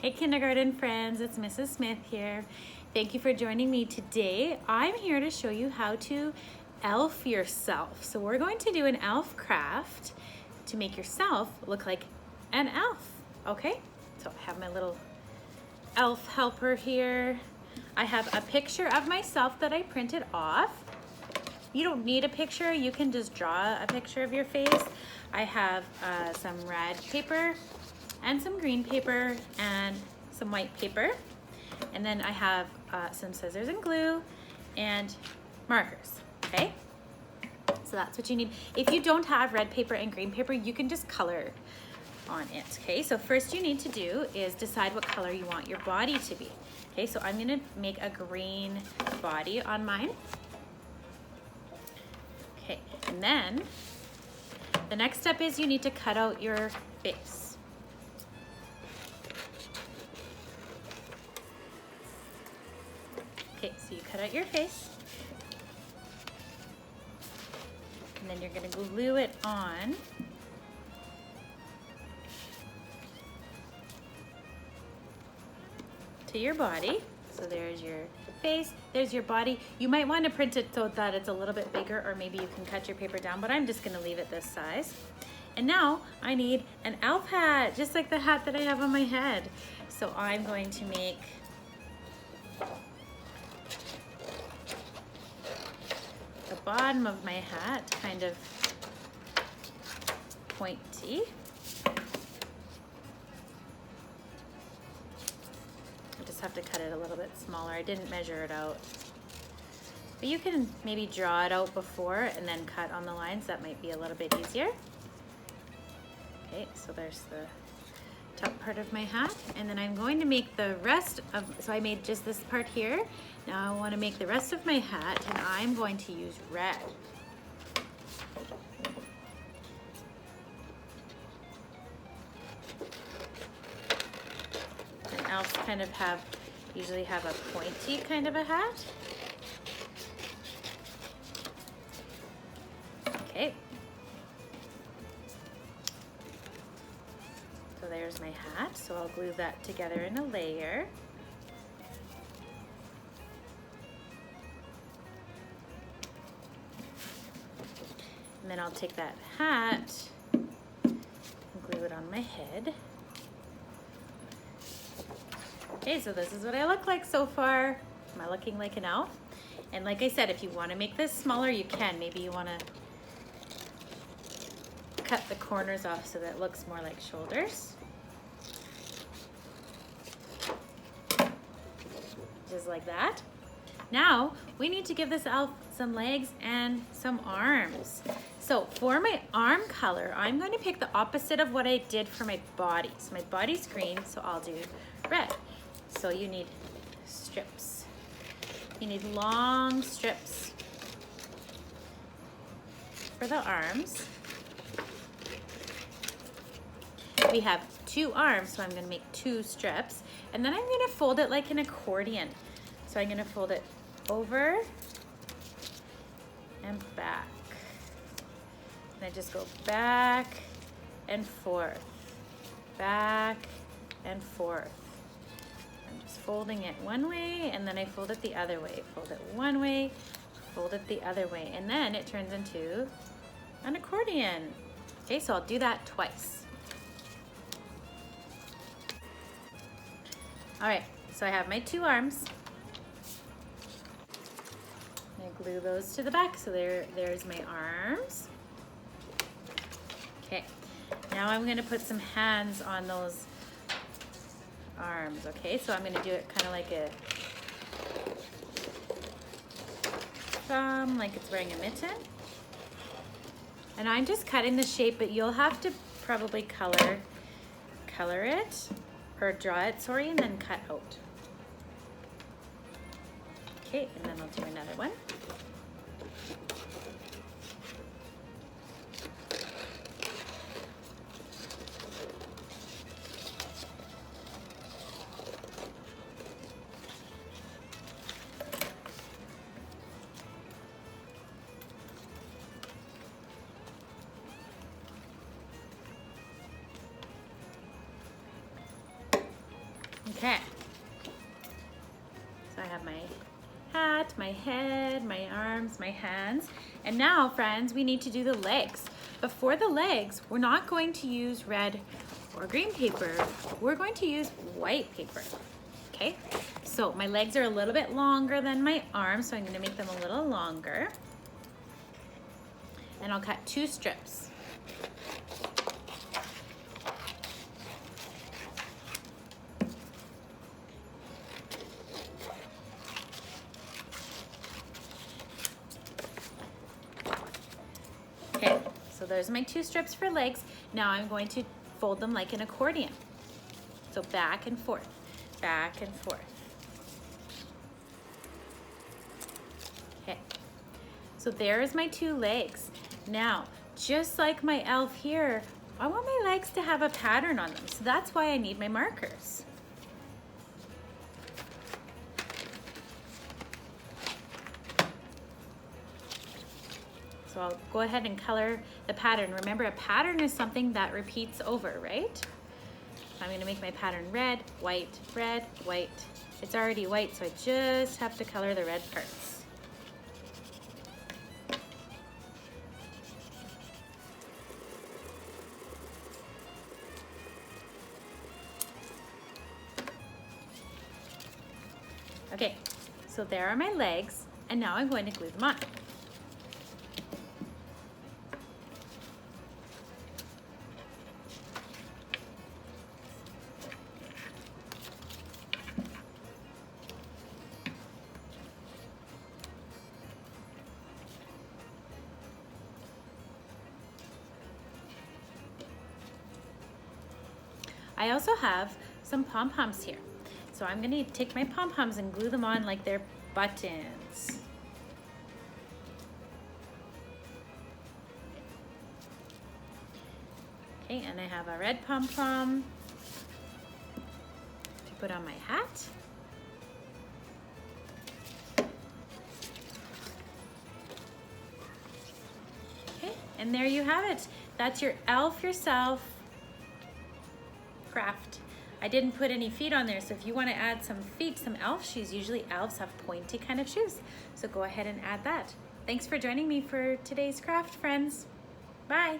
Hey kindergarten friends, it's Mrs. Smith here. Thank you for joining me today. I'm here to show you how to elf yourself. So we're going to do an elf craft to make yourself look like an elf, okay? So I have my little elf helper here. I have a picture of myself that I printed off. You don't need a picture, you can just draw a picture of your face. I have some red paper and some green paper and some white paper. And then I have some scissors and glue and markers, okay? So that's what you need. If you don't have red paper and green paper, you can just color on it, okay? So first you need to do is decide what color you want your body to be. Okay, so I'm gonna make a green body on mine. Okay, and then the next step is you need to cut out your face. Okay, so you cut out your face, and then you're gonna glue it on. To your body. So there's your face, there's your body. You might want to print it so that it's a little bit bigger, or maybe you can cut your paper down, but I'm just gonna leave it this size. And now I need an elf hat, just like the hat that I have on my head. So I'm going to make the bottom of my hat kind of pointy. I just have to cut it a little bit smaller. I didn't measure it out. But you can maybe draw it out before and then cut on the lines. That might be a little bit easier. Okay, so there's the top part of my hat. And then I'm going to make the rest of, so I made just this part here. Now I want to make the rest of my hat, and I'm going to use red. And elves kind of usually have a pointy kind of a hat. Okay. So there's my hat. So I'll glue that together in a layer. And then I'll take that hat and glue it on my head. Okay, so this is what I look like so far. Am I looking like an elf? And like I said, if you want to make this smaller, you can. Maybe you want to cut the corners off so that it looks more like shoulders. Just like that. Now, we need to give this elf some legs and some arms. So for my arm color, I'm going to pick the opposite of what I did for my body. So my body's green, so I'll do red. So you need strips. You need long strips for the arms. We have 2 arms, so I'm going to make 2 strips. And then I'm going to fold it like an accordion. So I'm going to fold it over and back. And I just go back and forth, back and forth. I'm just folding it one way, and then I fold it the other way. Fold it one way, fold it the other way. And then it turns into an accordion. Okay, so I'll do that twice. All right, so I have my 2 arms. I glue those to the back, so there's my arms. Okay, now I'm gonna put some hands on those arms, okay? So I'm gonna do it kind of like a thumb, like it's wearing a mitten. And I'm just cutting the shape, but you'll have to probably color it, or draw it, sorry, and then cut out. Okay, and then I'll do another one. Okay. So I have my hat, my head, my arms, my hands. And now, friends, we need to do the legs. But for the legs, we're not going to use red or green paper. We're going to use white paper, okay? So my legs are a little bit longer than my arms, so I'm gonna make them a little longer. And I'll cut 2 strips. Okay, so there's my 2 strips for legs. Now I'm going to fold them like an accordion. So back and forth, back and forth. Okay, so there's my 2 legs. Now, just like my elf here, I want my legs to have a pattern on them. So that's why I need my markers. So I'll go ahead and color the pattern. Remember, a pattern is something that repeats over, right? So I'm gonna make my pattern red, white, red, white. It's already white, so I just have to color the red parts. Okay, so there are my legs, and now I'm going to glue them on. I also have some pom-poms here. So I'm gonna take my pom-poms and glue them on like they're buttons. Okay, and I have a red pom-pom to put on my hat. Okay, and there you have it. That's your elf yourself craft. I didn't put any feet on there, so if you want to add some feet, some elf shoes, usually elves have pointy kind of shoes. So go ahead and add that. Thanks for joining me for today's craft, friends. Bye.